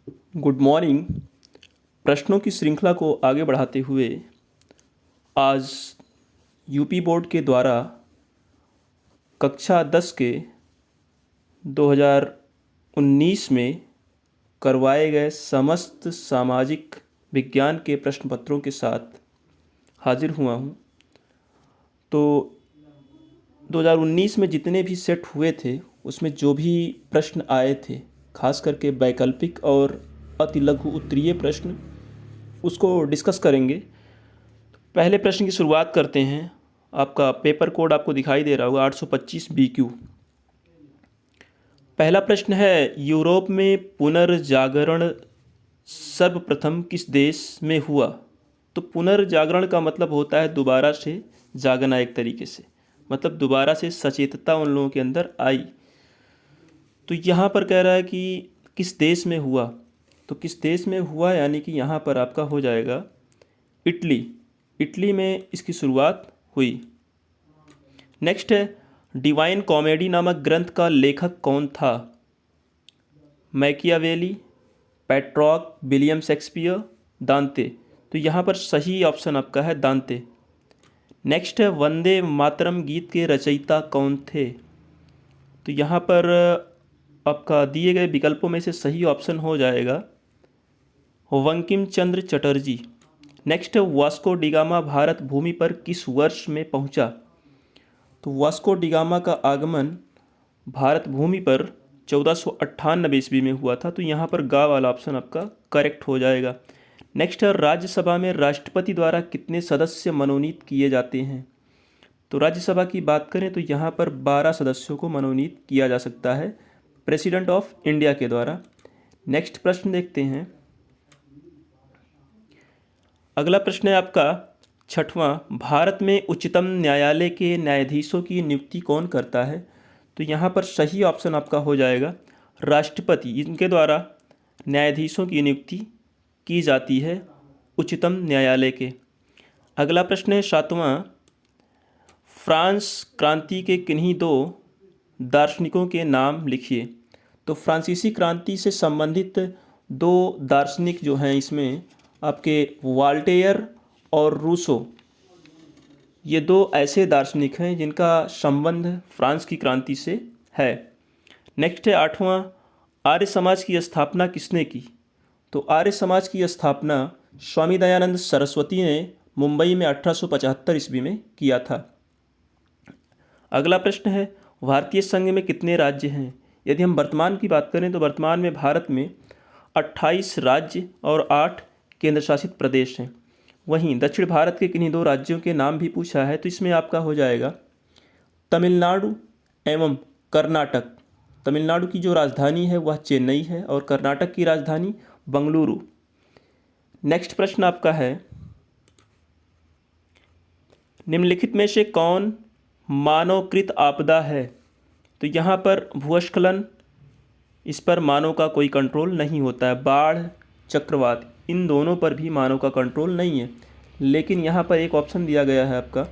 Good morning. प्रश्नों की श्रृंखला को आगे बढ़ाते हुए आज यूपी बोर्ड के द्वारा कक्षा 10 के 2019 में करवाए गए समस्त सामाजिक विज्ञान के प्रश्न पत्रों के साथ हाजिर हुआ हूँ। तो 2019 में जितने भी सेट हुए थे उसमें जो भी प्रश्न आए थे, खास करके वैकल्पिक और अति लघु उत्तरीय प्रश्न, उसको डिस्कस करेंगे। पहले प्रश्न की शुरुआत करते हैं। आपका पेपर कोड आपको दिखाई दे रहा होगा 825 BQ। पहला प्रश्न है, यूरोप में पुनर्जागरण सर्वप्रथम किस देश में हुआ? तो पुनर्जागरण का मतलब होता है दोबारा से जागना, एक तरीके से मतलब दोबारा से सचेतता उन लोगों के अंदर आई। तो यहाँ पर कह रहा है कि किस देश में हुआ, तो किस देश में हुआ यानी कि यहाँ पर आपका हो जाएगा इटली। इटली में इसकी शुरुआत हुई। नेक्स्ट है, डिवाइन कॉमेडी नामक ग्रंथ का लेखक कौन था? मैकियावेली, पेट्रॉक, विलियम शेक्सपियर, दांते। तो यहाँ पर सही ऑप्शन आपका है दांते। नेक्स्ट है, वंदे मातरम गीत के रचयिता कौन थे? तो यहाँ पर आपका दिए गए विकल्पों में से सही ऑप्शन हो जाएगा बंकिम चंद्र चटर्जी। नेक्स्ट है, वास्को डिगामा भारत भूमि पर किस वर्ष में पहुंचा? तो वास्को डिगामा का आगमन भारत भूमि पर 1498 ईस्वी में हुआ था। तो यहाँ पर गा वाला ऑप्शन आपका करेक्ट हो जाएगा। नेक्स्ट है, राज्यसभा में राष्ट्रपति द्वारा कितने सदस्य मनोनीत किए जाते हैं? तो राज्यसभा की बात करें तो यहाँ पर 12 सदस्यों को मनोनीत किया जा सकता है प्रेसिडेंट ऑफ इंडिया के द्वारा। नेक्स्ट प्रश्न देखते हैं। अगला प्रश्न है आपका 6वां, भारत में उच्चतम न्यायालय के न्यायाधीशों की नियुक्ति कौन करता है? तो यहाँ पर सही ऑप्शन आपका हो जाएगा राष्ट्रपति। इनके द्वारा न्यायाधीशों की नियुक्ति की जाती है उच्चतम न्यायालय के। अगला प्रश्न है 7वां, फ्रांस क्रांति के किन्हीं दो दार्शनिकों के नाम लिखिए। तो फ्रांसीसी क्रांति से संबंधित दो दार्शनिक जो हैं इसमें आपके वॉल्टेयर और रूसो, ये दो ऐसे दार्शनिक हैं जिनका संबंध फ्रांस की क्रांति से है। नेक्स्ट है 8वां, आर्य समाज की स्थापना किसने की? तो आर्य समाज की स्थापना स्वामी दयानंद सरस्वती ने मुंबई में 1875 ईस्वी में किया था। अगला प्रश्न है, भारतीय संघ में कितने राज्य हैं? यदि हम वर्तमान की बात करें तो वर्तमान में भारत में 28 राज्य और 8 केंद्र शासित प्रदेश हैं। वहीं दक्षिण भारत के किन्हीं दो राज्यों के नाम भी पूछा है, तो इसमें आपका हो जाएगा तमिलनाडु एवं कर्नाटक। तमिलनाडु की जो राजधानी है वह चेन्नई है और कर्नाटक की राजधानी बंगलुरु। नेक्स्ट प्रश्न आपका है, निम्नलिखित में से कौन मानवकृत आपदा है? तो यहाँ पर भूस्खलन, इस पर मानव का कोई कंट्रोल नहीं होता है। बाढ़, चक्रवात, इन दोनों पर भी मानव का कंट्रोल नहीं है। लेकिन यहाँ पर एक ऑप्शन दिया गया है आपका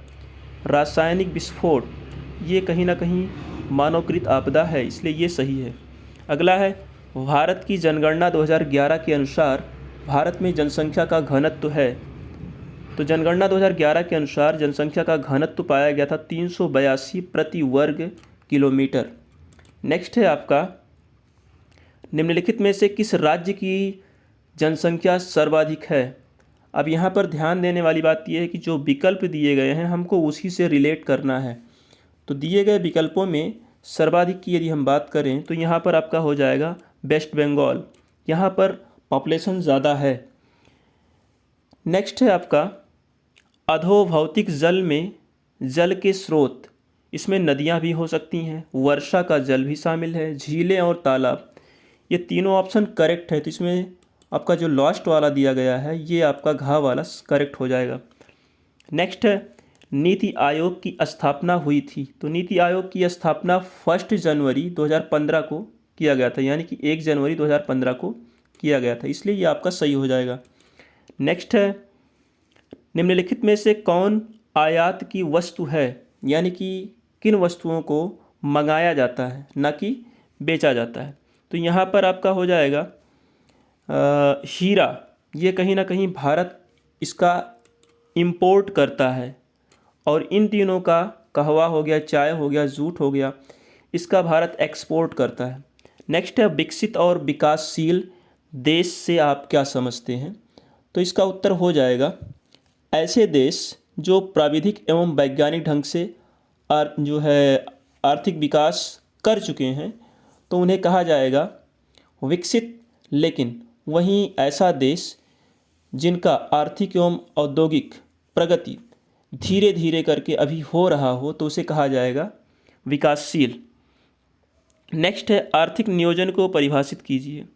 रासायनिक विस्फोट, ये कहीं ना कहीं मानवकृत आपदा है, इसलिए ये सही है। अगला है, भारत की जनगणना 2011 के अनुसार भारत में जनसंख्या का घनत्व है। तो जनगणना 2011 के अनुसार जनसंख्या का घनत्व पाया गया था 382 प्रति वर्ग किलोमीटर। नेक्स्ट है आपका, निम्नलिखित में से किस राज्य की जनसंख्या सर्वाधिक है? अब यहाँ पर ध्यान देने वाली बात यह है कि जो विकल्प दिए गए हैं हमको उसी से रिलेट करना है। तो दिए गए विकल्पों में सर्वाधिक की यदि हम बात करें तो यहाँ पर आपका हो जाएगा वेस्ट बंगाल, यहाँ पर पॉपुलेशन ज़्यादा है। नेक्स्ट है आपका, अधोभौतिक जल में जल के स्रोत, इसमें नदियाँ भी हो सकती हैं, वर्षा का जल भी शामिल है, झीलें और तालाब। ये तीनों ऑप्शन करेक्ट है। तो इसमें आपका जो लास्ट वाला दिया गया है ये आपका घ वाला करेक्ट हो जाएगा। नेक्स्ट है, नीति आयोग की स्थापना हुई थी। तो नीति आयोग की स्थापना 1 जनवरी 2015 को किया गया था, यानी कि 1 जनवरी 2015 को किया गया था, इसलिए ये आपका सही हो जाएगा। नेक्स्ट है, निम्नलिखित में से कौन आयात की वस्तु है? यानी कि किन वस्तुओं को मंगाया जाता है ना कि बेचा जाता है? तो यहाँ पर आपका हो जाएगा हीरा, ये कहीं ना कहीं भारत इसका इंपोर्ट करता है। और इन तीनों का, कहवा हो गया, चाय हो गया, जूट हो गया, इसका भारत एक्सपोर्ट करता है। नेक्स्ट है विकसित और विकासशील देश से आप क्या समझते हैं? तो इसका उत्तर हो जाएगा ऐसे देश जो प्राविधिक एवं वैज्ञानिक ढंग से जो है आर्थिक विकास कर चुके हैं, तो उन्हें कहा जाएगा विकसित। लेकिन वहीं ऐसा देश जिनका आर्थिक एवं औद्योगिक प्रगति धीरे धीरे करके अभी हो रहा हो, तो उसे कहा जाएगा विकासशील। नेक्स्ट है आर्थिक नियोजन को परिभाषित कीजिए।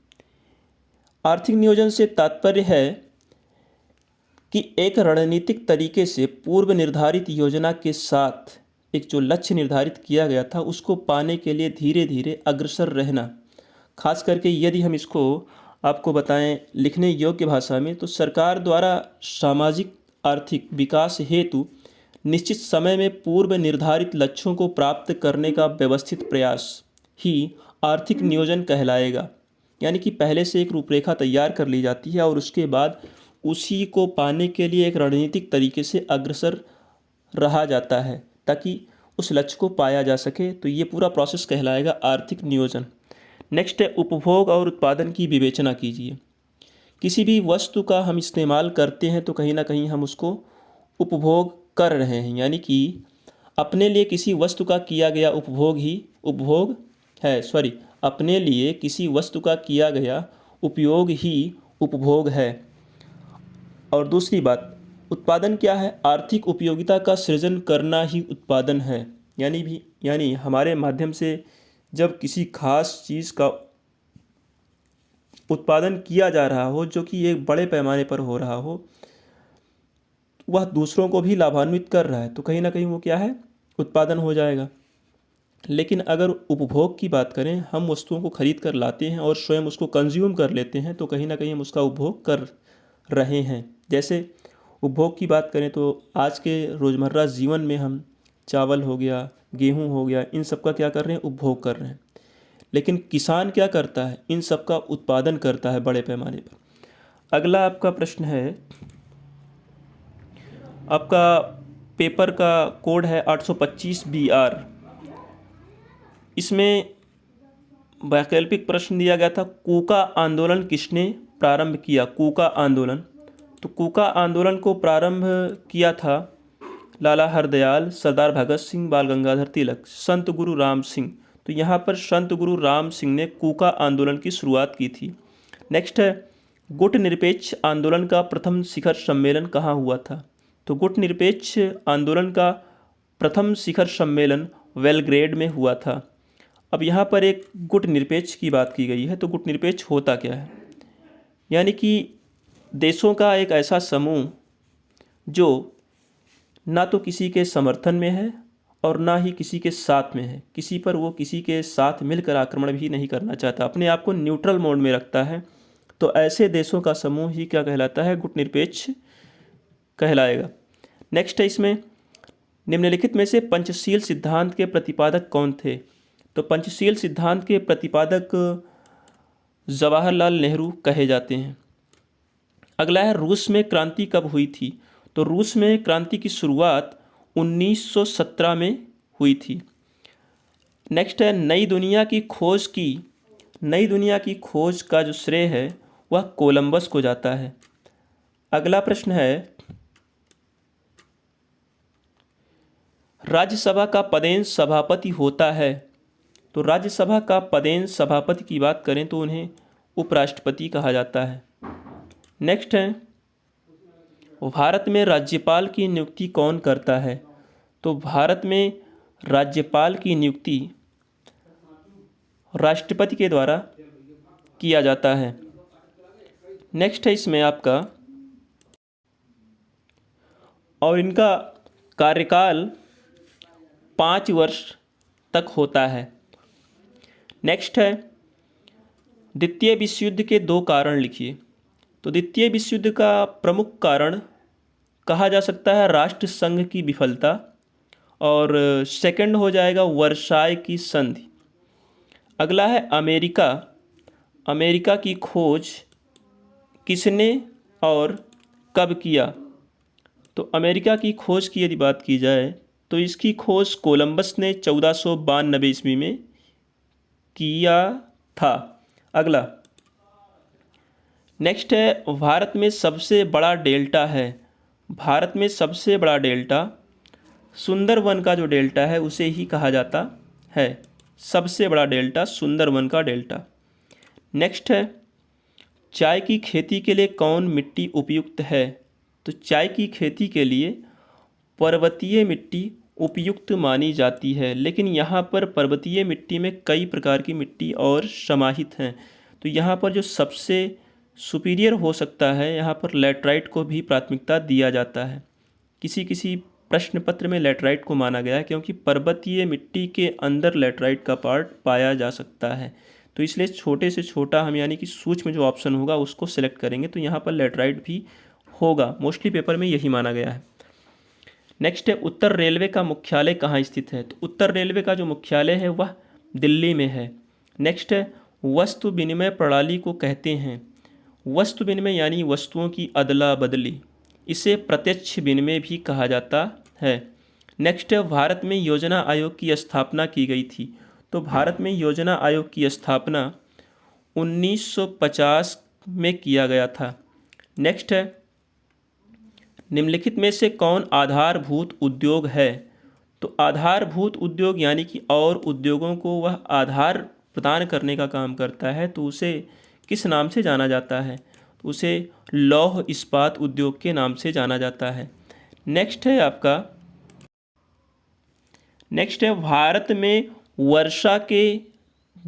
आर्थिक नियोजन से तात्पर्य है कि एक रणनीतिक तरीके से पूर्व निर्धारित योजना के साथ एक जो लक्ष्य निर्धारित किया गया था उसको पाने के लिए धीरे धीरे अग्रसर रहना। खास करके यदि हम इसको आपको बताएं लिखने योग्य भाषा में, तो सरकार द्वारा सामाजिक आर्थिक विकास हेतु निश्चित समय में पूर्व निर्धारित लक्ष्यों को प्राप्त करने का व्यवस्थित प्रयास ही आर्थिक नियोजन कहलाएगा। यानी कि पहले से एक रूपरेखा तैयार कर ली जाती है और उसके बाद उसी को पाने के लिए एक रणनीतिक तरीके से अग्रसर रहा जाता है ताकि उस लक्ष्य को पाया जा सके। तो ये पूरा प्रोसेस कहलाएगा आर्थिक नियोजन। नेक्स्ट है उपभोग और उत्पादन की विवेचना कीजिए। किसी भी वस्तु का हम इस्तेमाल करते हैं तो कहीं ना कहीं हम उसको उपभोग कर रहे हैं, यानी कि अपने लिए किसी वस्तु का किया गया उपभोग ही उपभोग है, अपने लिए किसी वस्तु का किया गया उपयोग ही उपभोग है। और दूसरी बात, उत्पादन क्या है? आर्थिक उपयोगिता का सृजन करना ही उत्पादन है। यानी हमारे माध्यम से जब किसी खास चीज़ का उत्पादन किया जा रहा हो जो कि एक बड़े पैमाने पर हो रहा हो, वह दूसरों को भी लाभान्वित कर रहा है, तो कहीं ना कहीं वो क्या है? उत्पादन हो जाएगा। लेकिन अगर उपभोग की बात करें, हम वस्तुओं को खरीद कर लाते हैं और स्वयं उसको कंज्यूम कर लेते हैं, तो कहीं ना कहीं हम उसका उपभोग कर रहे हैं। जैसे उपभोग की बात करें तो आज के रोज़मर्रा जीवन में हम चावल हो गया, गेहूँ हो गया, इन सब का क्या कर रहे हैं? उपभोग कर रहे हैं। लेकिन किसान क्या करता है? इन सब का उत्पादन करता है बड़े पैमाने पर। अगला आपका प्रश्न है, आपका पेपर का कोड है 825 BR। इसमें वैकल्पिक प्रश्न दिया गया था, कूका आंदोलन किसने प्रारंभ किया? कूका आंदोलन, तो कूका आंदोलन को प्रारंभ किया था लाला हरदयाल, सरदार भगत सिंह, बाल गंगाधर तिलक, संत गुरु राम सिंह। तो यहाँ पर संत गुरु राम सिंह ने कूका आंदोलन की शुरुआत की थी। नेक्स्ट है गुट निरपेक्ष आंदोलन का प्रथम शिखर सम्मेलन कहाँ हुआ था? तो गुट निरपेक्ष आंदोलन का प्रथम शिखर सम्मेलन बेलग्रेड में हुआ था। अब यहाँ पर एक गुट निरपेक्ष की बात की गई है, तो गुट निरपेक्ष होता क्या है? यानी कि देशों का एक ऐसा समूह जो ना तो किसी के समर्थन में है और ना ही किसी के साथ में है, किसी पर वो किसी के साथ मिलकर आक्रमण भी नहीं करना चाहता, अपने आप को न्यूट्रल मोड में रखता है, तो ऐसे देशों का समूह ही क्या कहलाता है? गुट निरपेक्ष कहलाएगा। नेक्स्ट है इसमें निम्नलिखित में से पंचशील सिद्धांत के प्रतिपादक कौन थे? तो पंचशील सिद्धांत के प्रतिपादक जवाहरलाल नेहरू कहे जाते हैं। अगला है रूस में क्रांति कब हुई थी? तो रूस में क्रांति की शुरुआत 1917 में हुई थी। नेक्स्ट है नई दुनिया की खोज का जो श्रेय है वह कोलंबस को जाता है। अगला प्रश्न है राज्यसभा का पदेन सभापति होता है। तो राज्यसभा का पदेन सभापति की बात करें तो उन्हें उपराष्ट्रपति कहा जाता है। नेक्स्ट है भारत में राज्यपाल की नियुक्ति कौन करता है? तो भारत में राज्यपाल की नियुक्ति राष्ट्रपति के द्वारा किया जाता है। नेक्स्ट है इसमें आपका, और इनका कार्यकाल 5 वर्ष तक होता है। नेक्स्ट है द्वितीय विश्व युद्ध के 2 कारण लिखिए। तो द्वितीय विश्व युद्ध का प्रमुख कारण कहा जा सकता है राष्ट्रसंघ की विफलता, और सेकंड हो जाएगा वर्साय की संधि। अगला है अमेरिका की खोज किसने और कब किया? तो अमेरिका की खोज की यदि बात की जाए तो इसकी खोज कोलंबस ने 1492 ईस्वी में किया था। अगला नेक्स्ट है, भारत में सबसे बड़ा डेल्टा है। भारत में सबसे बड़ा डेल्टा सुंदरवन का जो डेल्टा है उसे ही कहा जाता है। सबसे बड़ा डेल्टा सुंदरवन का डेल्टा। नेक्स्ट है, चाय की खेती के लिए कौन मिट्टी उपयुक्त है? तो चाय की खेती के लिए पर्वतीय मिट्टी उपयुक्त मानी जाती है, लेकिन यहाँ पर पर्वतीय मिट्टी में कई प्रकार की मिट्टी और समाहित हैं। तो यहाँ पर जो सबसे सुपीरियर हो सकता है, यहाँ पर लैटराइट को भी प्राथमिकता दिया जाता है। किसी किसी प्रश्न पत्र में लैटराइट को माना गया है क्योंकि पर्वतीय मिट्टी के अंदर लैटराइट का पार्ट पाया जा सकता है। तो इसलिए छोटे से छोटा हम यानी कि सूक्ष्म जो ऑप्शन होगा उसको सिलेक्ट करेंगे, तो यहाँ पर लैटराइट भी होगा। मोस्टली पेपर में यही माना गया है। नेक्स्ट है, उत्तर रेलवे का मुख्यालय कहाँ स्थित है? तो उत्तर रेलवे का जो मुख्यालय है वह दिल्ली में है। नेक्स्ट है, वस्तु विनिमय प्रणाली को कहते हैं। वस्तु विनिमय यानी वस्तुओं की अदला बदली, इसे प्रत्यक्ष विनिमय भी कहा जाता है। नेक्स्ट है, भारत में योजना आयोग की स्थापना की गई थी। तो भारत में योजना आयोग की स्थापना 1950 में किया गया था। नेक्स्ट है, निम्नलिखित में से कौन आधारभूत उद्योग है? तो आधारभूत उद्योग यानी कि और उद्योगों को वह आधार प्रदान करने का काम करता है, तो उसे किस नाम से जाना जाता है? तो उसे लौह इस्पात उद्योग के नाम से जाना जाता है। नेक्स्ट है आपका, नेक्स्ट है, भारत में वर्षा के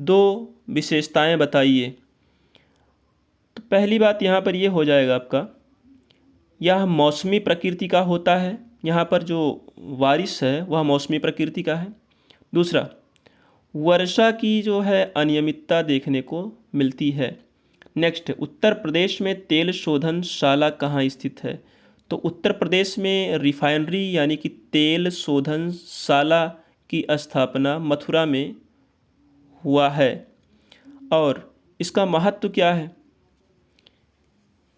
दो विशेषताएं बताइए। तो पहली बात यहाँ पर ये हो जाएगा आपका, यह मौसमी प्रकृति का होता है। यहाँ पर जो बारिश है वह मौसमी प्रकृति का है। दूसरा, वर्षा की जो है अनियमितता देखने को मिलती है। नेक्स्ट, उत्तर प्रदेश में तेल शोधनशाला कहाँ स्थित है? तो उत्तर प्रदेश में रिफाइनरी यानी कि तेल शोधनशाला की स्थापना मथुरा में हुआ है। और इसका महत्व क्या है?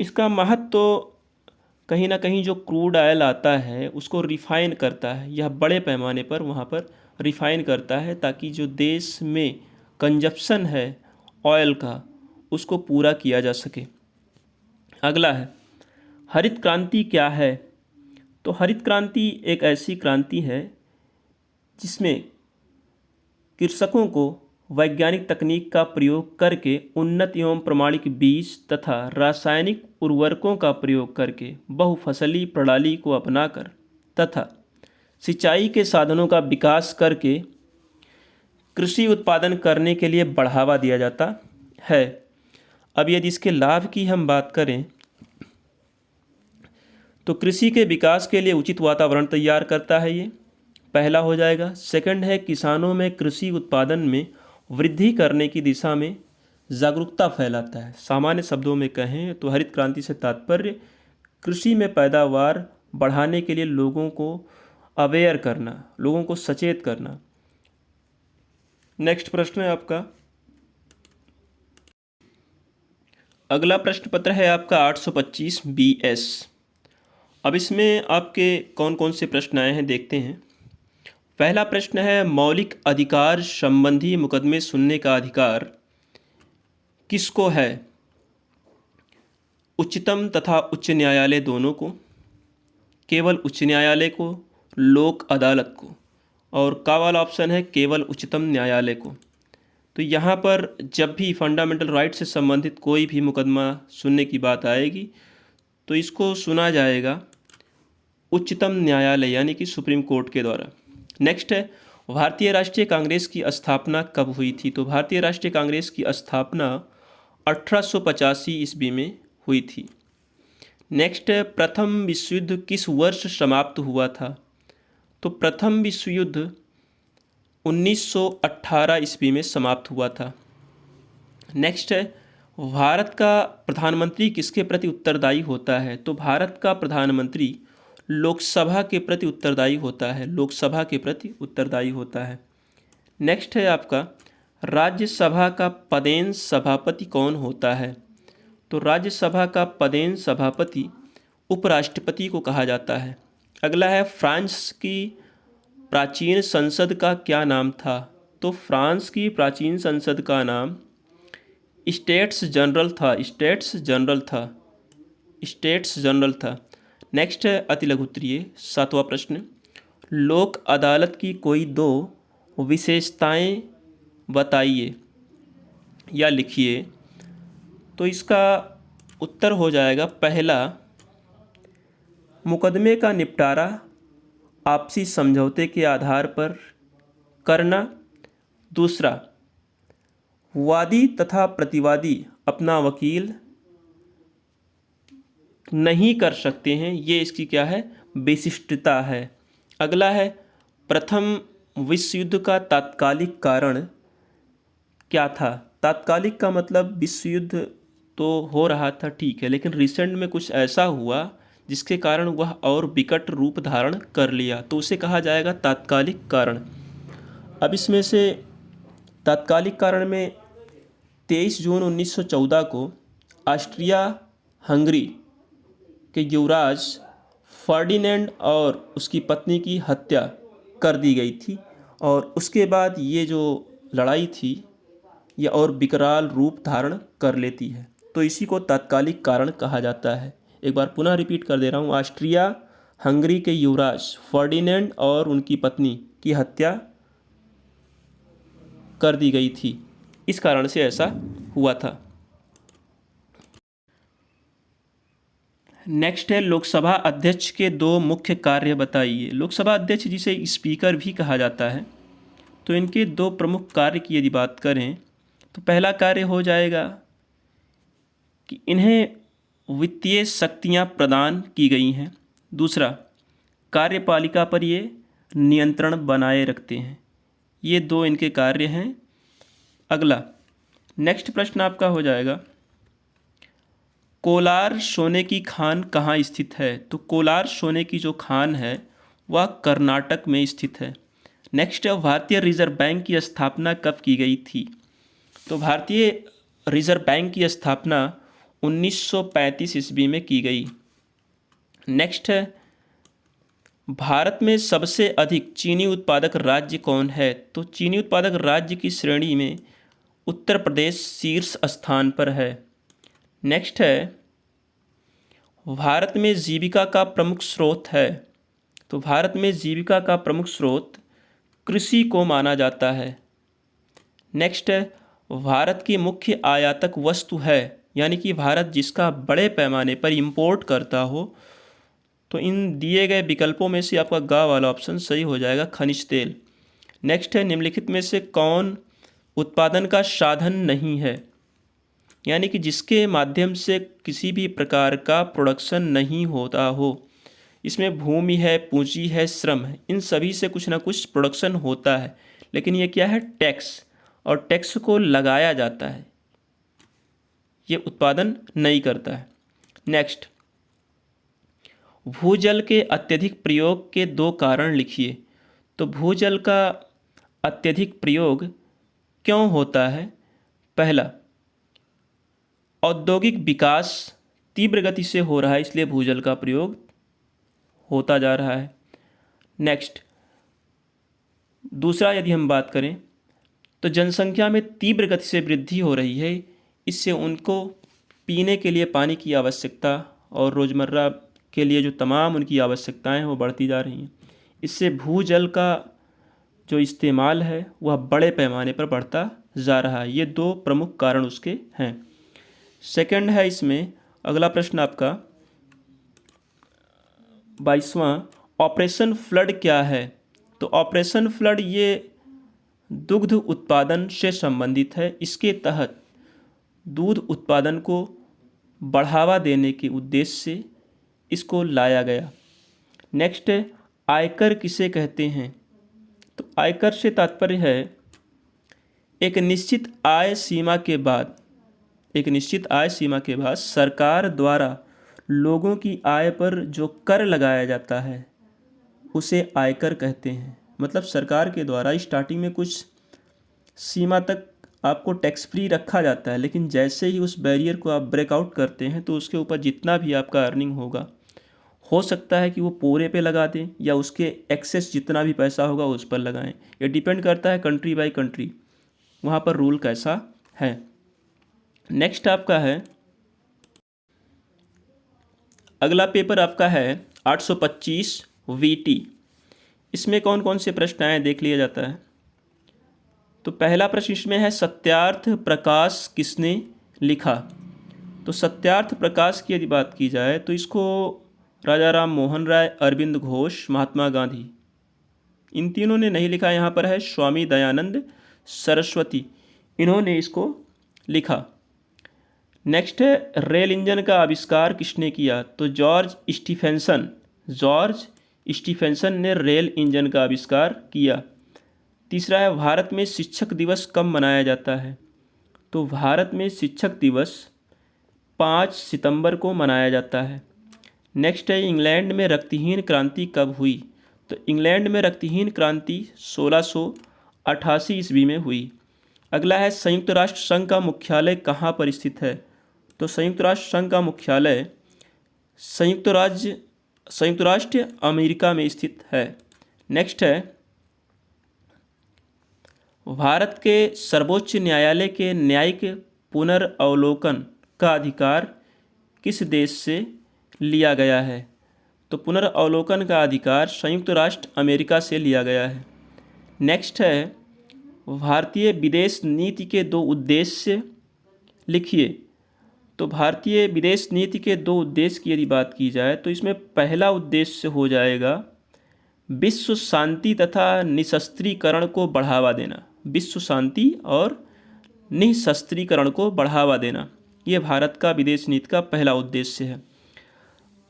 इसका महत्व तो कहीं ना कहीं जो क्रूड ऑयल आता है उसको रिफ़ाइन करता है। यह बड़े पैमाने पर वहाँ पर रिफ़ाइन करता है ताकि जो देश में कंजप्शन है ऑयल का उसको पूरा किया जा सके। अगला है, हरित क्रांति क्या है? तो हरित क्रांति एक ऐसी क्रांति है जिसमें कृषकों को वैज्ञानिक तकनीक का प्रयोग करके उन्नत एवं प्रमाणिक बीज तथा रासायनिक उर्वरकों का प्रयोग करके बहुफसली प्रणाली को अपनाकर तथा सिंचाई के साधनों का विकास करके कृषि उत्पादन करने के लिए बढ़ावा दिया जाता है। अब यदि इसके लाभ की हम बात करें तो कृषि के विकास के लिए उचित वातावरण तैयार करता है, ये पहला हो जाएगा। सेकंड है, किसानों में कृषि उत्पादन में वृद्धि करने की दिशा में जागरूकता फैलाता है। सामान्य शब्दों में कहें तो हरित क्रांति से तात्पर्य कृषि में पैदावार बढ़ाने के लिए लोगों को अवेयर करना, लोगों को सचेत करना। नेक्स्ट प्रश्न है आपका, अगला प्रश्न पत्र है आपका 825 BS। अब इसमें आपके कौन कौन से प्रश्न आए हैं देखते हैं। पहला प्रश्न है, मौलिक अधिकार संबंधी मुकदमे सुनने का अधिकार किसको है? उच्चतम तथा उच्च न्यायालय दोनों को, केवल उच्च न्यायालय को, लोक अदालत को, और का वाला ऑप्शन है केवल उच्चतम न्यायालय को। तो यहाँ पर जब भी फंडामेंटल राइट से संबंधित कोई भी मुकदमा सुनने की बात आएगी तो इसको सुना जाएगा उच्चतम न्यायालय यानी कि सुप्रीम कोर्ट के द्वारा। नेक्स्ट है, भारतीय राष्ट्रीय कांग्रेस की स्थापना कब हुई थी? तो भारतीय राष्ट्रीय कांग्रेस की स्थापना 1885 ईस्वी में हुई थी। नेक्स्ट है, प्रथम विश्व युद्ध किस वर्ष समाप्त हुआ था? तो प्रथम विश्व युद्ध 1918 ईस्वी में समाप्त हुआ था। नेक्स्ट है, भारत का प्रधानमंत्री किसके प्रति उत्तरदायी होता है? तो भारत का प्रधानमंत्री लोकसभा के प्रति उत्तरदायी होता है, लोकसभा के प्रति उत्तरदायी होता है। नेक्स्ट है आपका, राज्यसभा का पदेन सभापति कौन होता है? तो राज्यसभा का पदेन सभापति उपराष्ट्रपति को कहा जाता है। अगला है, फ्रांस की प्राचीन संसद का क्या नाम था? तो फ्रांस की प्राचीन संसद का नाम स्टेट्स जनरल था। स्टेट्स जनरल था। नेक्स्ट है अति लघु उत्तरीय 7वां प्रश्न, लोक अदालत की कोई 2 विशेषताएं बताइए या लिखिए। तो इसका उत्तर हो जाएगा, पहला, मुकदमे का निपटारा आपसी समझौते के आधार पर करना। दूसरा, वादी तथा प्रतिवादी अपना वकील नहीं कर सकते हैं, ये इसकी क्या है, विशिष्टता है। अगला है, प्रथम विश्व युद्ध का तात्कालिक कारण क्या था? तात्कालिक का मतलब विश्व युद्ध तो हो रहा था, ठीक है, लेकिन रिसेंट में कुछ ऐसा हुआ जिसके कारण वह और विकट रूप धारण कर लिया, तो उसे कहा जाएगा तात्कालिक कारण। अब इसमें से तात्कालिक कारण में 23 जून 1914 को ऑस्ट्रिया हंगरी के युवराज फर्डिनेंड और उसकी पत्नी की हत्या कर दी गई थी, और उसके बाद ये जो लड़ाई थी ये और विकराल रूप धारण कर लेती है, तो इसी को तात्कालिक कारण कहा जाता है। एक बार पुनः रिपीट कर दे रहा हूँ, ऑस्ट्रिया हंगरी के युवराज फर्डिनेंड और उनकी पत्नी की हत्या कर दी गई थी, इस कारण से ऐसा हुआ था। नेक्स्ट है, लोकसभा अध्यक्ष के 2 मुख्य कार्य बताइए। लोकसभा अध्यक्ष जिसे स्पीकर भी कहा जाता है, तो इनके 2 प्रमुख कार्य की यदि बात करें तो पहला कार्य हो जाएगा कि इन्हें वित्तीय शक्तियां प्रदान की गई हैं। दूसरा, कार्यपालिका पर ये नियंत्रण बनाए रखते हैं। ये 2 इनके कार्य हैं। अगला नेक्स्ट प्रश्न आपका हो जाएगा, कोलार सोने की खान कहाँ स्थित है? तो कोलार सोने की जो खान है वह कर्नाटक में स्थित है। नेक्स्ट है, भारतीय रिजर्व बैंक की स्थापना कब की गई थी? तो भारतीय रिजर्व बैंक की स्थापना 1935 ईस्वी में की गई। नेक्स्ट है, भारत में सबसे अधिक चीनी उत्पादक राज्य कौन है? तो चीनी उत्पादक राज्य की श्रेणी में उत्तर प्रदेश शीर्ष स्थान पर है। नेक्स्ट है, भारत में जीविका का प्रमुख स्रोत है। तो भारत में जीविका का प्रमुख स्रोत कृषि को माना जाता है। नेक्स्ट है, भारत की मुख्य आयातक वस्तु है, यानी कि भारत जिसका बड़े पैमाने पर इंपोर्ट करता हो। तो इन दिए गए विकल्पों में से आपका ग वाला ऑप्शन सही हो जाएगा, खनिज तेल। नेक्स्ट है, निम्नलिखित में से कौन उत्पादन का साधन नहीं है? यानी कि जिसके माध्यम से किसी भी प्रकार का प्रोडक्शन नहीं होता हो। इसमें भूमि है, पूंजी है, श्रम है, इन सभी से कुछ ना कुछ प्रोडक्शन होता है, लेकिन ये क्या है, टैक्स, और टैक्स को लगाया जाता है, ये उत्पादन नहीं करता है। नेक्स्ट, भूजल के अत्यधिक प्रयोग के 2 कारण लिखिए। तो भूजल का अत्यधिक प्रयोग क्यों होता है? पहला, औद्योगिक विकास तीव्र गति से हो रहा है, इसलिए भूजल का प्रयोग होता जा रहा है। नेक्स्ट, दूसरा यदि हम बात करें तो जनसंख्या में तीव्र गति से वृद्धि हो रही है, इससे उनको पीने के लिए पानी की आवश्यकता और रोज़मर्रा के लिए जो तमाम उनकी आवश्यकताएं हैं वो बढ़ती जा रही हैं। इससे भूजल का जो इस्तेमाल है वह बड़े पैमाने पर बढ़ता जा रहा है। ये 2 प्रमुख कारण उसके हैं। सेकंड है इसमें अगला प्रश्न आपका 22वां, ऑपरेशन फ्लड क्या है? तो ऑपरेशन फ्लड ये दुग्ध उत्पादन से संबंधित है। इसके तहत दूध उत्पादन को बढ़ावा देने के उद्देश्य से इसको लाया गया। नेक्स्ट है, आयकर किसे कहते हैं? तो आयकर से तात्पर्य है एक निश्चित आय सीमा के बाद सरकार द्वारा लोगों की आय पर जो कर लगाया जाता है उसे आयकर कहते हैं। मतलब सरकार के द्वारा स्टार्टिंग में कुछ सीमा तक आपको टैक्स फ्री रखा जाता है, लेकिन जैसे ही उस बैरियर को आप ब्रेकआउट करते हैं तो उसके ऊपर जितना भी आपका अर्निंग होगा, हो सकता है कि वो पूरे पे लगा दें या उसके एक्सेस जितना भी पैसा होगा उस पर लगाएं। ये डिपेंड करता है कंट्री बाय कंट्री, वहाँ पर रूल कैसा है। नेक्स्ट आपका है, अगला पेपर आपका है 825 वीटी। इसमें कौन कौन से प्रश्न आए देख लिया जाता है। तो पहला प्रश्न इसमें है, सत्यार्थ प्रकाश किसने लिखा। तो सत्यार्थ प्रकाश की यदि बात की जाए तो इसको राजा राम मोहन राय, अरविंद घोष, महात्मा गांधी, इन तीनों ने नहीं लिखा। यहाँ पर है स्वामी दयानंद सरस्वती, इन्होंने इसको लिखा। नेक्स्ट है, रेल इंजन का आविष्कार किसने किया। तो जॉर्ज स्टीफेंसन ने रेल इंजन का आविष्कार किया। तीसरा है, भारत में शिक्षक दिवस कब मनाया जाता है। तो भारत में शिक्षक दिवस 5 सितंबर को मनाया जाता है। नेक्स्ट है, इंग्लैंड में रक्तहीन क्रांति कब हुई। तो इंग्लैंड में रक्तहीन क्रांति 1688 ईस्वी में हुई। अगला है, संयुक्त राष्ट्र संघ का मुख्यालय कहाँ पर स्थित है। तो संयुक्त राष्ट्र संघ का मुख्यालय संयुक्त राष्ट्र अमेरिका में स्थित है। नेक्स्ट है, भारत के सर्वोच्च न्यायालय के न्यायिक पुनर्अवलोकन का अधिकार किस देश से लिया गया है। तो पुनर्अवलोकन का अधिकार संयुक्त राष्ट्र अमेरिका से लिया गया है। नेक्स्ट है, भारतीय विदेश नीति के 2 उद्देश्य लिखिए। तो भारतीय विदेश नीति के 2 उद्देश्य की यदि बात की जाए तो इसमें पहला उद्देश्य हो जाएगा विश्व शांति तथा निशस्त्रीकरण को बढ़ावा देना। विश्व शांति और निशस्त्रीकरण को बढ़ावा देना, ये भारत का विदेश नीति का पहला उद्देश्य है।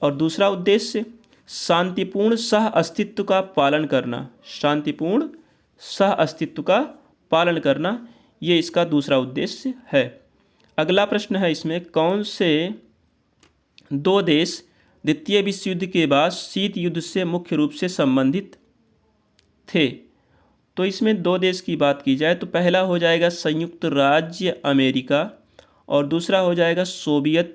और दूसरा उद्देश्य शांतिपूर्ण सह अस्तित्व का पालन करना। शांतिपूर्ण सह अस्तित्व का पालन करना, ये इसका दूसरा उद्देश्य है। अगला प्रश्न है इसमें, कौन से 2 देश द्वितीय विश्व युद्ध के बाद शीत युद्ध से मुख्य रूप से संबंधित थे। तो इसमें 2 देश की बात की जाए तो पहला हो जाएगा संयुक्त राज्य अमेरिका और दूसरा हो जाएगा सोवियत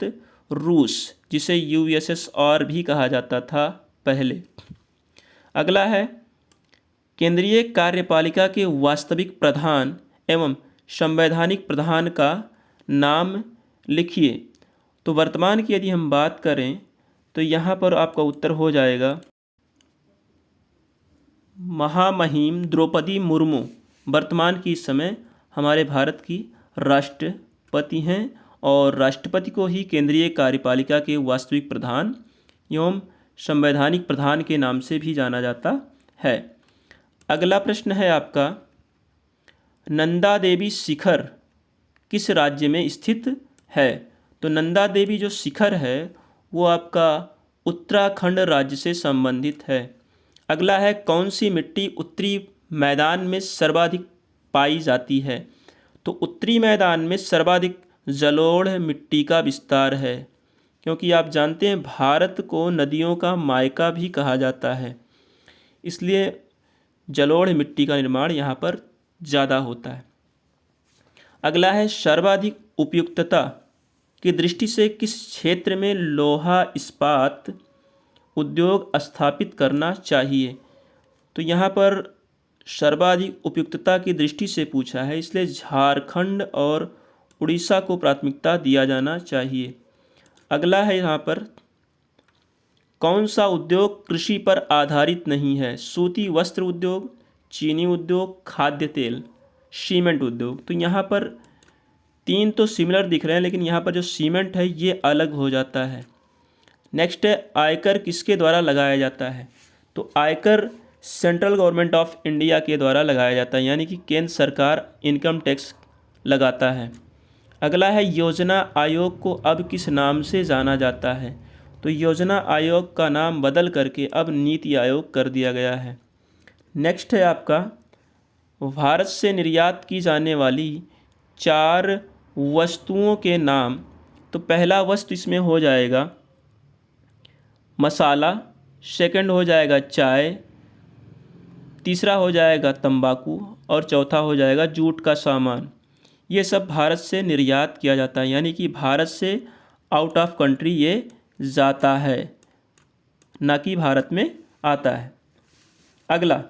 रूस, जिसे USSR भी कहा जाता था पहले। अगला है, केंद्रीय कार्यपालिका के वास्तविक प्रधान एवं संवैधानिक प्रधान का नाम लिखिए। तो वर्तमान की यदि हम बात करें तो यहाँ पर आपका उत्तर हो जाएगा महामहिम द्रौपदी मुर्मू वर्तमान की इस समय हमारे भारत की राष्ट्रपति हैं और राष्ट्रपति को ही केंद्रीय कार्यपालिका के वास्तविक प्रधान एवं संवैधानिक प्रधान के नाम से भी जाना जाता है। अगला प्रश्न है आपका, नंदा देवी शिखर किस राज्य में स्थित है। तो नंदा देवी जो शिखर है वो आपका उत्तराखंड राज्य से संबंधित है। अगला है, कौन सी मिट्टी उत्तरी मैदान में सर्वाधिक पाई जाती है। तो उत्तरी मैदान में सर्वाधिक जलोढ़ मिट्टी का विस्तार है, क्योंकि आप जानते हैं भारत को नदियों का मायका भी कहा जाता है, इसलिए जलोढ़ मिट्टी का निर्माण यहाँ पर ज़्यादा होता है। अगला है, सर्वाधिक उपयुक्तता की दृष्टि से किस क्षेत्र में लोहा इस्पात उद्योग स्थापित करना चाहिए। तो यहाँ पर सर्वाधिक उपयुक्तता की दृष्टि से पूछा है, इसलिए झारखंड और उड़ीसा को प्राथमिकता दिया जाना चाहिए। अगला है यहाँ पर, कौन सा उद्योग कृषि पर आधारित नहीं है। सूती वस्त्र उद्योग, चीनी उद्योग, खाद्य तेल, सीमेंट उद्योग। तो यहाँ पर 3 तो सिमिलर दिख रहे हैं, लेकिन यहाँ पर जो सीमेंट है ये अलग हो जाता है। नेक्स्ट है, आयकर किसके द्वारा लगाया जाता है। तो आयकर सेंट्रल गवर्नमेंट ऑफ इंडिया के द्वारा लगाया जाता है, यानी कि केंद्र सरकार इनकम टैक्स लगाता है। अगला है, योजना आयोग को अब किस नाम से जाना जाता है। तो योजना आयोग का नाम बदल करके अब नीति आयोग कर दिया गया है। नेक्स्ट है आपका, भारत से निर्यात की जाने वाली 4 वस्तुओं के नाम। तो पहला वस्तु इसमें हो जाएगा मसाला, सेकंड हो जाएगा चाय, तीसरा हो जाएगा तंबाकू और चौथा हो जाएगा जूट का सामान। ये सब भारत से निर्यात किया जाता है, यानी कि भारत से आउट ऑफ कंट्री ये जाता है, ना कि भारत में आता है। अगला,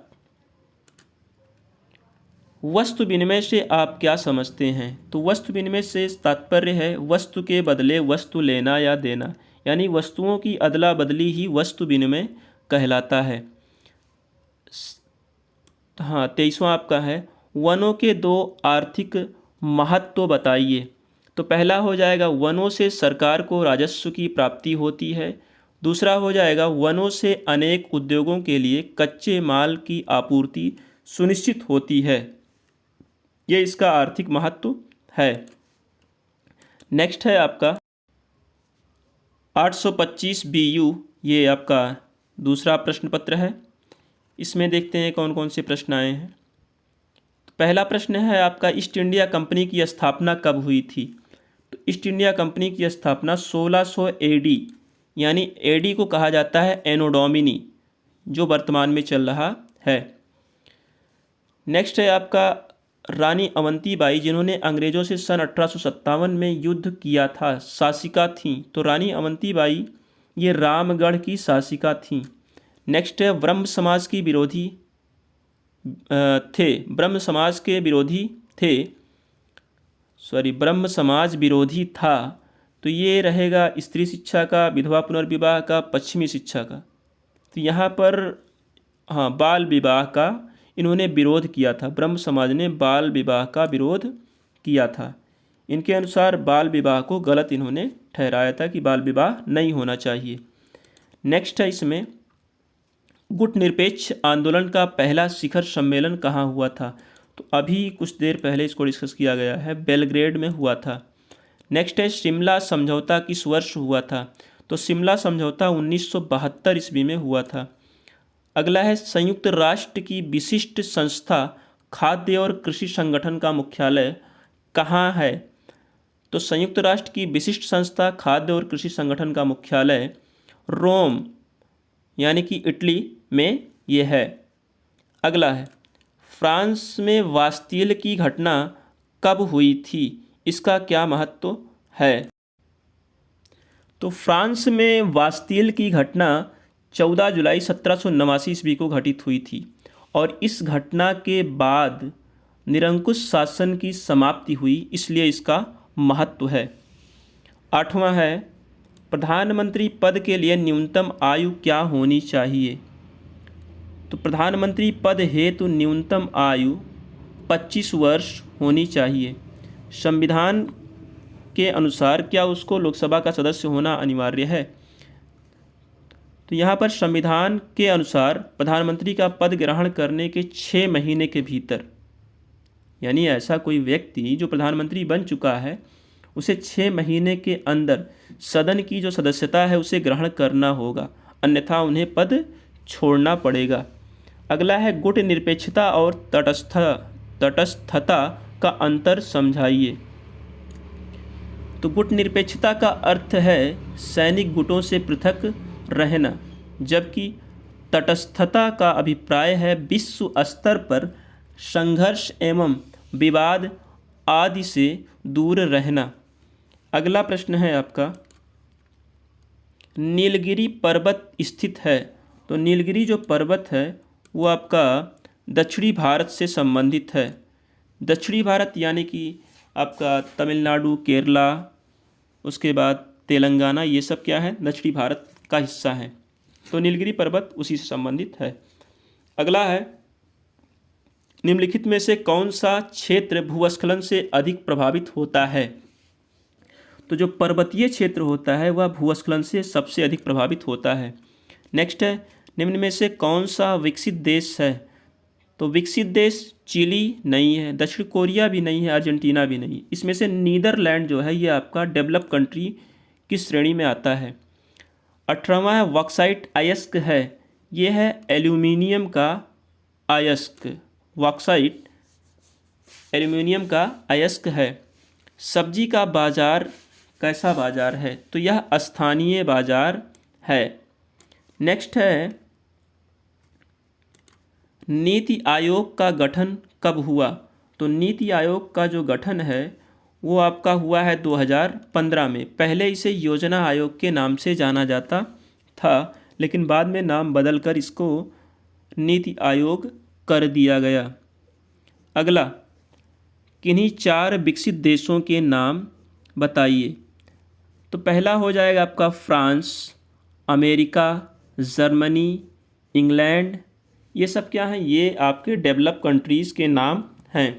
वस्तु विनिमय से आप क्या समझते हैं? तो वस्तु विनिमय से तात्पर्य है वस्तु के बदले वस्तु लेना या देना, यानी वस्तुओं की अदला बदली ही वस्तु विनिमय कहलाता है। हाँ, 23वां आपका है, वनों के दो आर्थिक महत्व बताइए। तो पहला हो जाएगा वनों से सरकार को राजस्व की प्राप्ति होती है। दूसरा हो जाएगा वनों से अनेक उद्योगों के लिए कच्चे माल की आपूर्ति सुनिश्चित होती है। ये इसका आर्थिक महत्व है। नेक्स्ट है आपका 825 BU, ये आपका दूसरा प्रश्न पत्र है। इसमें देखते हैं कौन कौन से प्रश्न आए हैं। तो पहला प्रश्न है आपका, ईस्ट इंडिया कंपनी की स्थापना कब हुई थी? तो ईस्ट इंडिया कंपनी की स्थापना 1600 AD, यानी AD को कहा जाता है एनो डोमिनी, जो वर्तमान में चल रहा है। नेक्स्ट है आपका रानी अवंतीबाई, जिन्होंने अंग्रेज़ों से सन 1857 में युद्ध किया था, शासिका थीं। तो रानी अवंतीबाई ये रामगढ़ की शासिका थीं। नेक्स्ट है ब्रह्म समाज की विरोधी थे, ब्रह्म समाज के विरोधी थे, ब्रह्म समाज विरोधी था। तो ये रहेगा स्त्री शिक्षा का, विधवा पुनर्विवाह का, पश्चिमी शिक्षा का। तो यहाँ पर हाँ, बाल विवाह का इन्होंने विरोध किया था, ब्रह्म समाज ने बाल विवाह का विरोध किया था। इनके अनुसार बाल विवाह को गलत इन्होंने ठहराया था कि बाल विवाह नहीं होना चाहिए। नेक्स्ट है इसमें, गुट निरपेक्ष आंदोलन का पहला शिखर सम्मेलन कहाँ हुआ था? तो अभी कुछ देर पहले इसको डिस्कस किया गया है, बेलग्रेड में हुआ था। नेक्स्ट है शिमला समझौता किस वर्ष हुआ था? तो शिमला समझौता 1972 ईस्वी में हुआ था। अगला है संयुक्त राष्ट्र की विशिष्ट संस्था खाद्य और कृषि संगठन का मुख्यालय कहाँ है? तो संयुक्त राष्ट्र की विशिष्ट संस्था खाद्य और कृषि संगठन का मुख्यालय रोम, यानी कि इटली में ये है। अगला है, फ्रांस में बास्तिल की घटना कब हुई थी? इसका क्या महत्व है? तो फ्रांस में बास्तिल की घटना 14 जुलाई 1789 ईस्वी को घटित हुई थी और इस घटना के बाद निरंकुश शासन की समाप्ति हुई, इसलिए इसका महत्व है। 8वां है, प्रधानमंत्री पद के लिए न्यूनतम आयु क्या होनी चाहिए? तो प्रधानमंत्री पद हेतु न्यूनतम आयु 25 वर्ष होनी चाहिए। संविधान के अनुसार क्या उसको लोकसभा का सदस्य होना अनिवार्य है? तो यहाँ पर संविधान के अनुसार प्रधानमंत्री का पद ग्रहण करने के 6 महीने के भीतर, यानी ऐसा कोई व्यक्ति जो प्रधानमंत्री बन चुका है उसे 6 महीने के अंदर सदन की जो सदस्यता है उसे ग्रहण करना होगा, अन्यथा उन्हें पद छोड़ना पड़ेगा। अगला है गुट निरपेक्षता और तटस्थता का अंतर समझाइए। तो गुट निरपेक्षता का अर्थ है सैनिक गुटों से पृथक रहना, जबकि तटस्थता का अभिप्राय है विश्व स्तर पर संघर्ष एवं विवाद आदि से दूर रहना। अगला प्रश्न है आपका, नीलगिरी पर्वत स्थित है। तो नीलगिरी जो पर्वत है वो आपका दक्षिणी भारत से संबंधित है। दक्षिणी भारत यानी कि आपका तमिलनाडु, केरला, उसके बाद तेलंगाना, ये सब क्या है? दक्षिणी भारत का हिस्सा है। तो नीलगिरी पर्वत उसी से संबंधित है। अगला है, निम्नलिखित में से कौन सा क्षेत्र भूस्खलन से अधिक प्रभावित होता है? तो जो पर्वतीय क्षेत्र होता है वह भूस्खलन से सबसे अधिक प्रभावित होता है। नेक्स्ट है, निम्न में से कौन सा विकसित देश है? तो विकसित देश चिली नहीं है, दक्षिण कोरिया भी नहीं है, अर्जेंटीना भी नहीं। इसमें से नीदरलैंड जो है ये आपका डेवलप कंट्री की श्रेणी में आता है। 18वां है, बॉक्साइट अयस्क है। ये है एल्यूमिनियम का अयस्क, बॉक्साइट एल्यूमिनियम का अयस्क है। सब्जी का बाजार कैसा बाजार है? तो यह स्थानीय बाजार है। नेक्स्ट है, नीति आयोग का गठन कब हुआ? तो तो नीति आयोग का जो गठन है वो आपका हुआ है 2015 में। पहले इसे योजना आयोग के नाम से जाना जाता था, लेकिन बाद में नाम बदलकर इसको नीति आयोग कर दिया गया। अगला, किन्हीं 4 विकसित देशों के नाम बताइए। तो पहला हो जाएगा आपका फ्रांस, अमेरिका, जर्मनी, इंग्लैंड। ये सब क्या हैं? ये आपके डेवलप कंट्रीज़ के नाम हैं।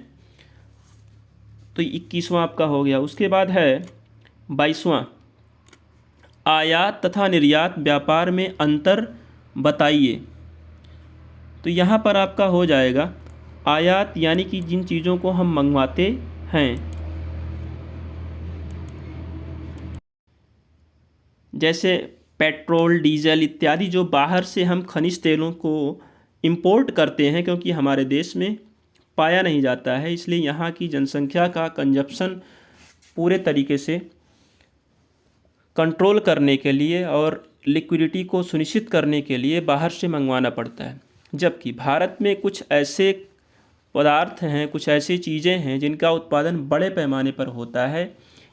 तो 21वां आपका हो गया। उसके बाद है 22वां, आयात तथा निर्यात व्यापार में अंतर बताइए। तो यहाँ पर आपका हो जाएगा आयात यानी कि जिन चीज़ों को हम मंगवाते हैं, जैसे पेट्रोल, डीजल इत्यादि, जो बाहर से हम खनिज तेलों को इंपोर्ट करते हैं क्योंकि हमारे देश में पाया नहीं जाता है, इसलिए यहाँ की जनसंख्या का कंजप्शन पूरे तरीके से कंट्रोल करने के लिए और लिक्विडिटी को सुनिश्चित करने के लिए बाहर से मंगवाना पड़ता है। जबकि भारत में कुछ ऐसे पदार्थ हैं, कुछ ऐसी चीज़ें हैं जिनका उत्पादन बड़े पैमाने पर होता है।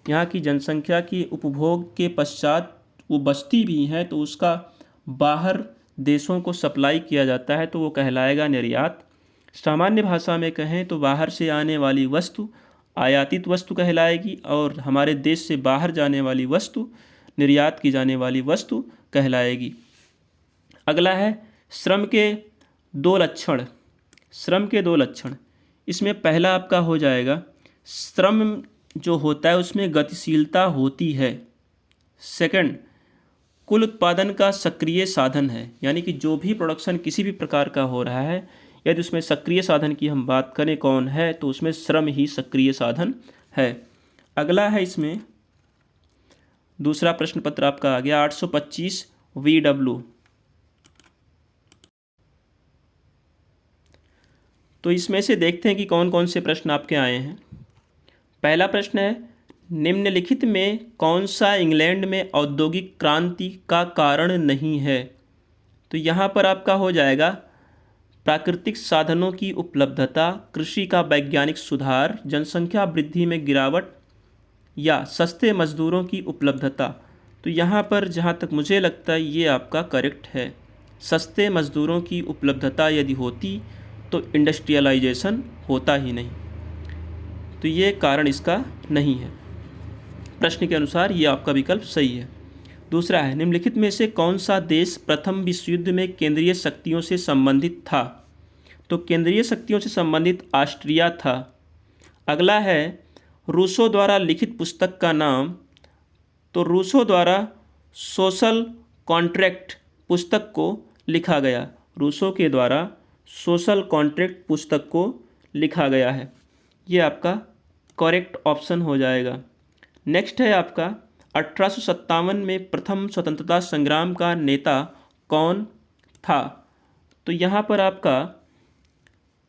यहाँ की जनसंख्या की उपभोग के पश्चात वो बचती भी हैं, तो उसका बाहर देशों को सप्लाई किया जाता है, तो वो कहलाएगा निर्यात। सामान्य भाषा में कहें तो बाहर से आने वाली वस्तु आयातित वस्तु कहलाएगी और हमारे देश से बाहर जाने वाली वस्तु, निर्यात की जाने वाली वस्तु कहलाएगी। अगला है श्रम के 2 लक्षण। श्रम के 2 लक्षण, इसमें पहला आपका हो जाएगा श्रम जो होता है उसमें गतिशीलता होती है। सेकंड, कुल उत्पादन का सक्रिय साधन है, यानी कि जो भी प्रोडक्शन किसी भी प्रकार का हो रहा है, यदि उसमें सक्रिय साधन की हम बात करें कौन है, तो उसमें श्रम ही सक्रिय साधन है। अगला है इसमें दूसरा प्रश्न पत्र आपका आ गया 825 VW। तो इसमें से देखते हैं कि कौन कौन से प्रश्न आपके आए हैं। पहला प्रश्न है, निम्नलिखित में कौन सा इंग्लैंड में औद्योगिक क्रांति का कारण नहीं है। तो यहाँ पर आपका हो जाएगा प्राकृतिक साधनों की उपलब्धता, कृषि का वैज्ञानिक सुधार, जनसंख्या वृद्धि में गिरावट या सस्ते मजदूरों की उपलब्धता। तो यहाँ पर जहाँ तक मुझे लगता है ये आपका करेक्ट है। सस्ते मजदूरों की उपलब्धता यदि होती तो इंडस्ट्रियलाइजेशन होता ही नहीं, तो ये कारण इसका नहीं है। प्रश्न के अनुसार ये आपका विकल्प सही है। दूसरा है, निम्नलिखित में से कौन सा देश प्रथम विश्व युद्ध में केंद्रीय शक्तियों से संबंधित था। तो केंद्रीय शक्तियों से संबंधित ऑस्ट्रिया था। अगला है, रूसो द्वारा लिखित पुस्तक का नाम। तो रूसो द्वारा सोशल कॉन्ट्रैक्ट पुस्तक को लिखा गया। रूसो के द्वारा सोशल कॉन्ट्रैक्ट पुस्तक को लिखा गया है। ये आपका करेक्ट ऑप्शन हो जाएगा। नेक्स्ट है आपका 1857 में प्रथम स्वतंत्रता संग्राम का नेता कौन था। तो यहाँ पर आपका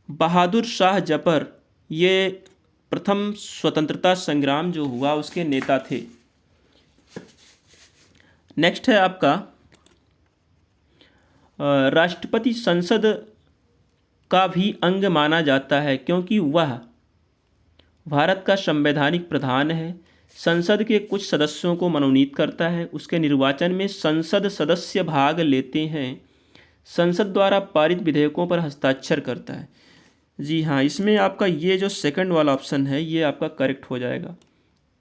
बहादुर शाह जफर, ये प्रथम स्वतंत्रता संग्राम जो हुआ उसके नेता थे। नेक्स्ट है आपका राष्ट्रपति संसद का भी अंग माना जाता है क्योंकि वह भारत का संवैधानिक प्रधान है। संसद के कुछ सदस्यों को मनोनीत करता है। उसके निर्वाचन में संसद सदस्य भाग लेते हैं। संसद द्वारा पारित विधेयकों पर हस्ताक्षर करता है। जी हाँ, इसमें आपका ये जो सेकंड वाला ऑप्शन है ये आपका करेक्ट हो जाएगा,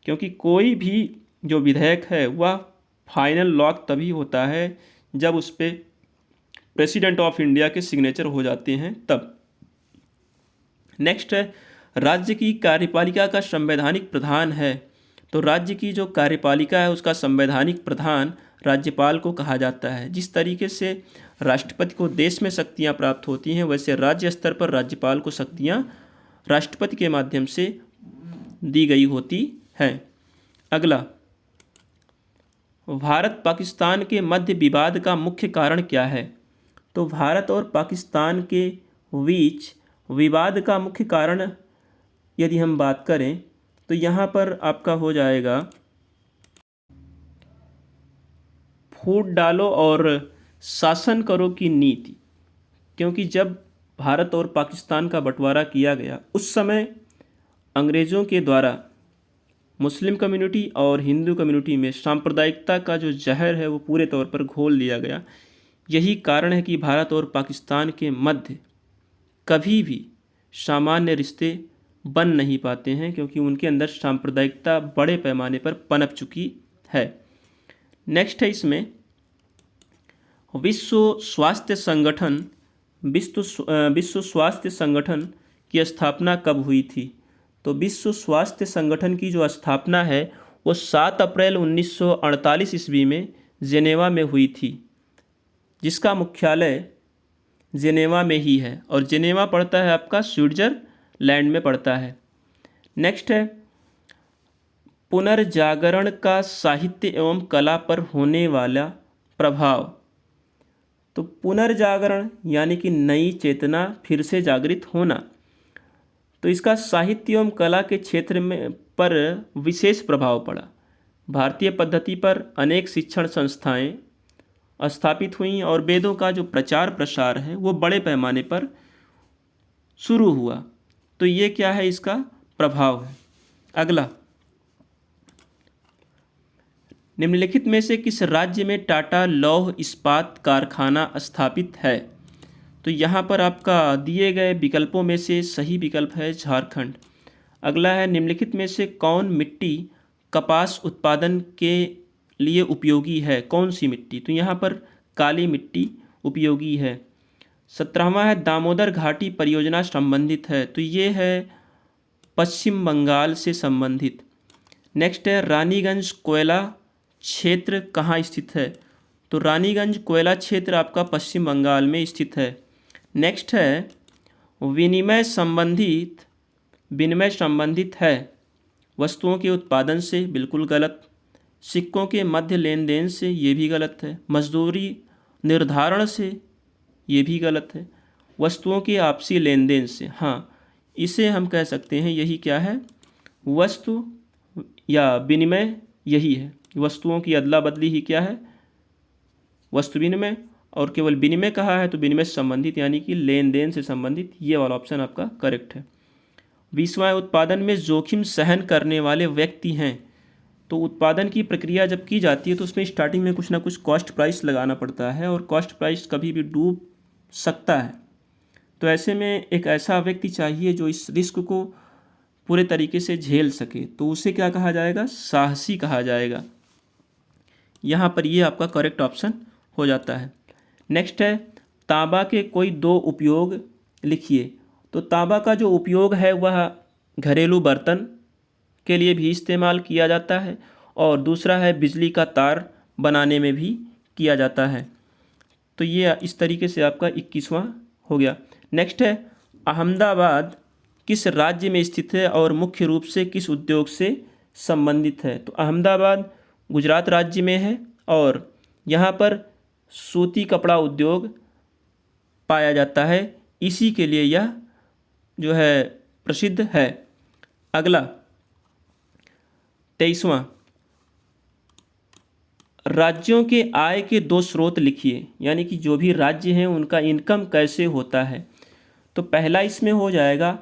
क्योंकि कोई भी जो विधेयक है वह फाइनल लॉक तभी होता है जब उस पर प्रेसिडेंट ऑफ इंडिया के सिग्नेचर हो जाते हैं तब। नेक्स्ट है, राज्य की कार्यपालिका का संवैधानिक प्रधान है। तो राज्य की जो कार्यपालिका है उसका संवैधानिक प्रधान राज्यपाल को कहा जाता है। जिस तरीके से राष्ट्रपति को देश में शक्तियां प्राप्त होती हैं, वैसे राज्य स्तर पर राज्यपाल को शक्तियां राष्ट्रपति के माध्यम से दी गई होती हैं। अगला, भारत पाकिस्तान के मध्य विवाद का मुख्य कारण क्या है। तो भारत और पाकिस्तान के बीच विवाद का मुख्य कारण यदि हम बात करें तो यहाँ पर आपका हो जाएगा फूट डालो और शासन करो की नीति। क्योंकि जब भारत और पाकिस्तान का बंटवारा किया गया उस समय अंग्रेज़ों के द्वारा मुस्लिम कम्युनिटी और हिंदू कम्युनिटी में सांप्रदायिकता का जो जहर है वो पूरे तौर पर घोल दिया गया। यही कारण है कि भारत और पाकिस्तान के मध्य कभी भी सामान्य रिश्ते बन नहीं पाते हैं, क्योंकि उनके अंदर सांप्रदायिकता बड़े पैमाने पर पनप चुकी है। नेक्स्ट है इसमें विश्व स्वास्थ्य संगठन विश्व स्वास्थ्य संगठन की स्थापना कब हुई थी? तो विश्व स्वास्थ्य संगठन की जो स्थापना है वो 7 अप्रैल 1948 ईस्वी में जेनेवा में हुई थी, जिसका मुख्यालय जेनेवा में ही है, और जेनेवा पड़ता है आपका स्विट्ज़रलैंड में पड़ता है। नेक्स्ट है पुनर्जागरण का साहित्य एवं कला पर होने वाला प्रभाव। तो पुनर्जागरण यानी कि नई चेतना, फिर से जागृत होना, तो इसका साहित्य एवं कला के क्षेत्र में पर विशेष प्रभाव पड़ा। भारतीय पद्धति पर अनेक शिक्षण संस्थाएं स्थापित हुईं और वेदों का जो प्रचार प्रसार है वो बड़े पैमाने पर शुरू हुआ। तो ये क्या है, इसका प्रभाव है। अगला, निम्नलिखित में से किस राज्य में टाटा लौह इस्पात कारखाना स्थापित है? तो यहाँ पर आपका दिए गए विकल्पों में से सही विकल्प है झारखंड। अगला है निम्नलिखित में से कौन मिट्टी कपास उत्पादन के लिए उपयोगी है? कौन सी मिट्टी? तो यहाँ पर काली मिट्टी उपयोगी है। 17वां है दामोदर घाटी परियोजना संबंधित है, तो ये है पश्चिम बंगाल से संबंधित। नेक्स्ट है रानीगंज कोयला क्षेत्र कहाँ स्थित है? तो रानीगंज कोयला क्षेत्र आपका पश्चिम बंगाल में स्थित है। नेक्स्ट है विनिमय संबंधित है वस्तुओं के उत्पादन से, बिल्कुल गलत। सिक्कों के मध्य लेन देन से, ये भी गलत है। मजदूरी निर्धारण से, ये भी गलत है। वस्तुओं के आपसी लेन देन से, हाँ इसे हम कह सकते हैं यही क्या है, वस्तु या विनिमय यही है। वस्तुओं की अदला बदली ही क्या है, वस्तु विनिमय। और केवल विनिमय कहा है तो विनिमय से संबंधित यानी कि लेन देन से संबंधित, ये वाला ऑप्शन आपका करेक्ट है। 20वां उत्पादन में जोखिम सहन करने वाले व्यक्ति हैं। तो उत्पादन की प्रक्रिया जब की जाती है तो उसमें स्टार्टिंग में कुछ ना कुछ कॉस्ट प्राइस लगाना पड़ता है, और कॉस्ट प्राइस कभी भी डूब सकता है। तो ऐसे में एक ऐसा व्यक्ति चाहिए जो इस रिस्क को पूरे तरीके से झेल सके, तो उसे क्या कहा जाएगा, साहसी कहा जाएगा। यहाँ पर ये आपका करेक्ट ऑप्शन हो जाता है। नेक्स्ट है तांबा के कोई 2 उपयोग लिखिए। तो तांबा का जो उपयोग है वह घरेलू बर्तन के लिए भी इस्तेमाल किया जाता है, और दूसरा है बिजली का तार बनाने में भी किया जाता है। तो ये इस तरीके से आपका 21वां हो गया। नेक्स्ट है अहमदाबाद किस राज्य में स्थित है और मुख्य रूप से किस उद्योग से संबंधित है? तो अहमदाबाद गुजरात राज्य में है, और यहाँ पर सूती कपड़ा उद्योग पाया जाता है, इसी के लिए यह जो है प्रसिद्ध है। अगला 23वां, राज्यों के आय के 2 स्रोत लिखिए, यानी कि जो भी राज्य हैं उनका इनकम कैसे होता है। तो पहला इसमें हो जाएगा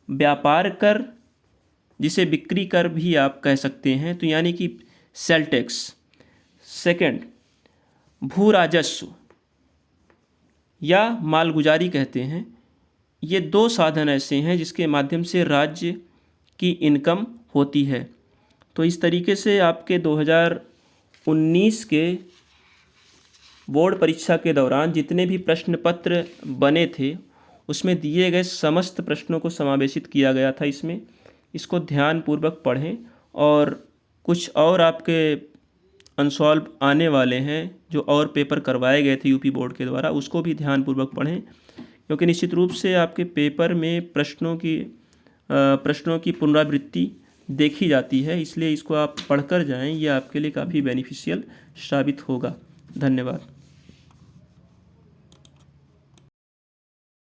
व्यापार कर, जिसे बिक्री कर भी आप कह सकते हैं, तो यानी कि सेल टैक्स। सेकंड भू राजस्व या मालगुजारी कहते हैं। ये 2 साधन ऐसे हैं जिसके माध्यम से राज्य की इनकम होती है। तो इस तरीके से आपके 2019 के बोर्ड परीक्षा के दौरान जितने भी प्रश्न पत्र बने थे उसमें दिए गए समस्त प्रश्नों को समावेशित किया गया था इसमें। इसको ध्यानपूर्वक पढ़ें, और कुछ और आपके अनसॉल्व आने वाले हैं जो और पेपर करवाए गए थे यूपी बोर्ड के द्वारा, उसको भी ध्यानपूर्वक पढ़ें, क्योंकि निश्चित रूप से आपके पेपर में प्रश्नों की पुनरावृत्ति देखी जाती है, इसलिए इसको आप पढ़कर जाएं, ये आपके लिए काफ़ी बेनिफिशियल साबित होगा। धन्यवाद।